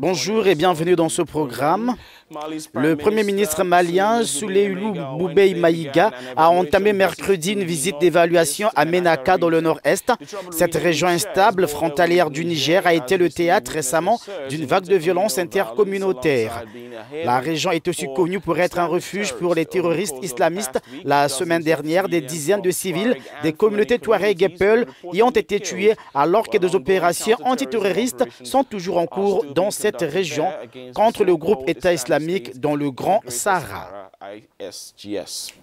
Bonjour et bienvenue dans ce programme. Le Premier ministre malien, Souleymane Boubèye Maïga, a entamé mercredi une visite d'évaluation à Ménaka dans le nord-est. Cette région instable, frontalière du Niger, a été le théâtre récemment d'une vague de violence intercommunautaire. La région est aussi connue pour être un refuge pour les terroristes islamistes. La semaine dernière, des dizaines de civils des communautés Touareg et Peul y ont été tués alors que des opérations antiterroristes sont toujours en cours dans cette région contre le groupe État islamique dans le Grand Sahara.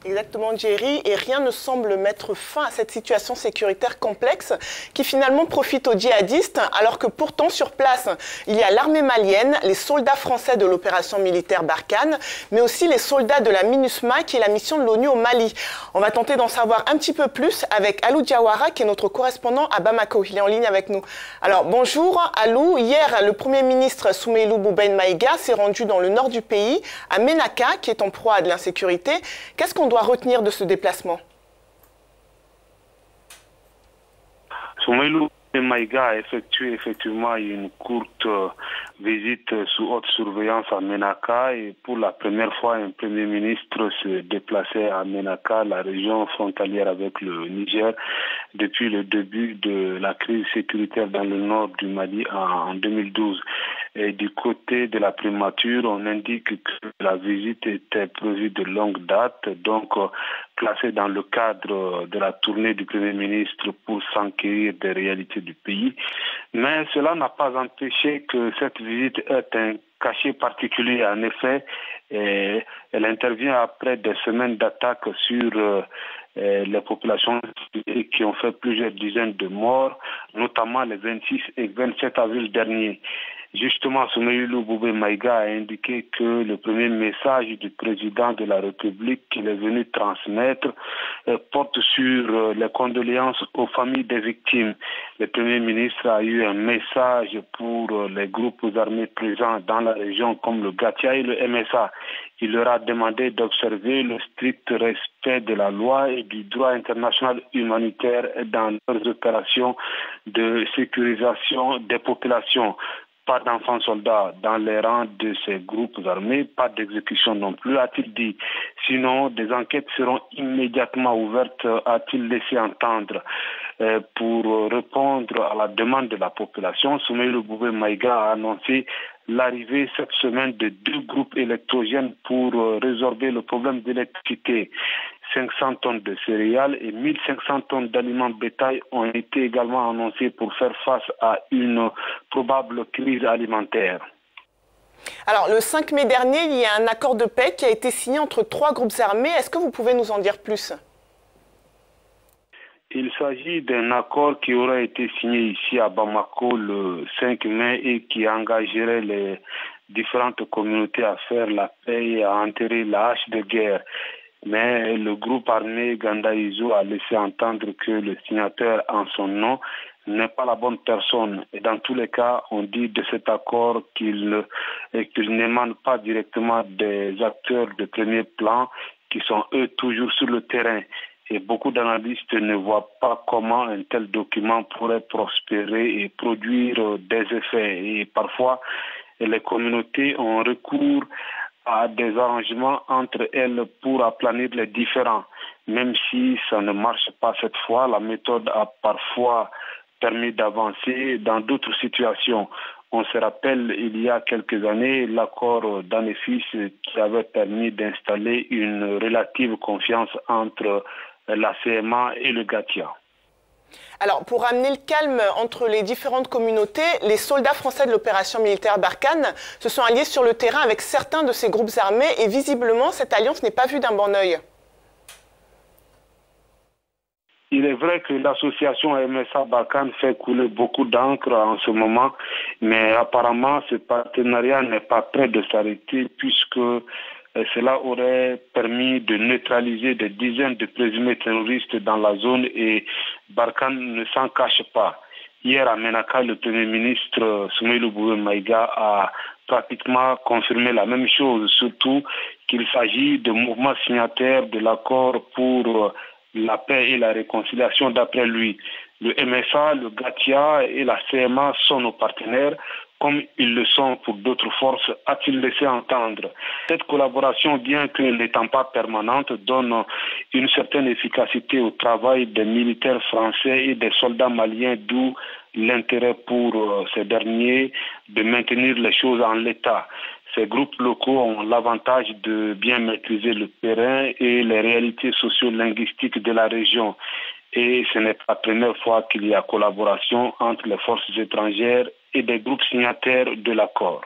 Exactement, Jerry, et rien ne semble mettre fin à cette situation sécuritaire complexe qui finalement profite aux djihadistes, alors que pourtant sur place, il y a l'armée malienne, les soldats français de l'opération militaire Barkhane, mais aussi les soldats de la MINUSMA qui est la mission de l'ONU au Mali. On va tenter d'en savoir un petit peu plus avec Alou Diawara qui est notre correspondant à Bamako. Il est en ligne avec nous. Alors bonjour Alou, hier le Premier ministre Souleymane Boubèye Maïga s'est rendu dans le nord du pays, à Ménaka, qui est en proie à de l'insécurité. Qu'est-ce qu'on doit retenir de ce déplacement? Souleymane Maïga a effectué effectivement une courte visite sous haute surveillance à Ménaka, et pour la première fois un Premier ministre se déplaçait à Ménaka, la région frontalière avec le Niger, depuis le début de la crise sécuritaire dans le nord du Mali en 2012. Et du côté de la primature, on indique que la visite était prévue de longue date, donc placée dans le cadre de la tournée du Premier ministre pour s'enquérir des réalités du pays. Mais cela n'a pas empêché que cette visite ait un cachet particulier. En effet, elle intervient après des semaines d'attaques sur les populations qui ont fait plusieurs dizaines de morts, notamment les 26 et 27 avril dernier. Justement, Souleymane Boubèye Maïga a indiqué que le premier message du président de la République qu'il est venu transmettre porte sur les condoléances aux familles des victimes. Le Premier ministre a eu un message pour les groupes armés présents dans la région comme le Gatia et le MSA. Il leur a demandé d'observer le strict respect de la loi et du droit international humanitaire dans leurs opérations de sécurisation des populations. Pas d'enfants soldats dans les rangs de ces groupes armés, pas d'exécution non plus, a-t-il dit. Sinon, des enquêtes seront immédiatement ouvertes, a-t-il laissé entendre. Pour répondre à la demande de la population, Souleymane Boubèye Maïga a annoncé l'arrivée cette semaine de 2 groupes électrogènes pour résorber le problème d'électricité. 500 tonnes de céréales et 1500 tonnes d'aliments bétail ont été également annoncés pour faire face à une probable crise alimentaire. Alors, le 5 mai dernier, il y a un accord de paix qui a été signé entre 3 groupes armés. Est-ce que vous pouvez nous en dire plus? Il s'agit d'un accord qui aurait été signé ici à Bamako le 5 mai et qui engagerait les différentes communautés à faire la paix et à enterrer la hache de guerre. Mais le groupe armé Gandaïzo a laissé entendre que le signataire en son nom n'est pas la bonne personne. Et dans tous les cas, on dit de cet accord qu'il n'émane pas directement des acteurs de premier plan qui sont eux toujours sur le terrain. Et beaucoup d'analystes ne voient pas comment un tel document pourrait prospérer et produire des effets. Et parfois, les communautés ont recours à des arrangements entre elles pour aplanir les différends. Même si ça ne marche pas cette fois, la méthode a parfois permis d'avancer dans d'autres situations. On se rappelle, il y a quelques années, l'accord d'Anefis qui avait permis d'installer une relative confiance entre la CMA et le Gatia. Alors, pour ramener le calme entre les différentes communautés, les soldats français de l'opération militaire Barkhane se sont alliés sur le terrain avec certains de ces groupes armés et visiblement, cette alliance n'est pas vue d'un bon œil. Il est vrai que l'association MSA Barkhane fait couler beaucoup d'encre en ce moment, mais apparemment ce partenariat n'est pas prêt de s'arrêter puisque cela aurait permis de neutraliser des dizaines de présumés terroristes dans la zone et Barkhane ne s'en cache pas. Hier à Ménaka, le Premier ministre Souleymane Boubèye Maïga a pratiquement confirmé la même chose, surtout qu'il s'agit de mouvements signataires de l'accord pour la paix et la réconciliation d'après lui. Le MSA, le GATIA et la CMA sont nos partenaires, comme ils le sont pour d'autres forces, a-t-il laissé entendre. Cette collaboration, bien que n'étant pas permanente, donne une certaine efficacité au travail des militaires français et des soldats maliens, d'où l'intérêt pour ces derniers de maintenir les choses en l'état. Ces groupes locaux ont l'avantage de bien maîtriser le terrain et les réalités socio-linguistiques de la région. Et ce n'est pas la première fois qu'il y a collaboration entre les forces étrangères et des groupes signataires de l'accord.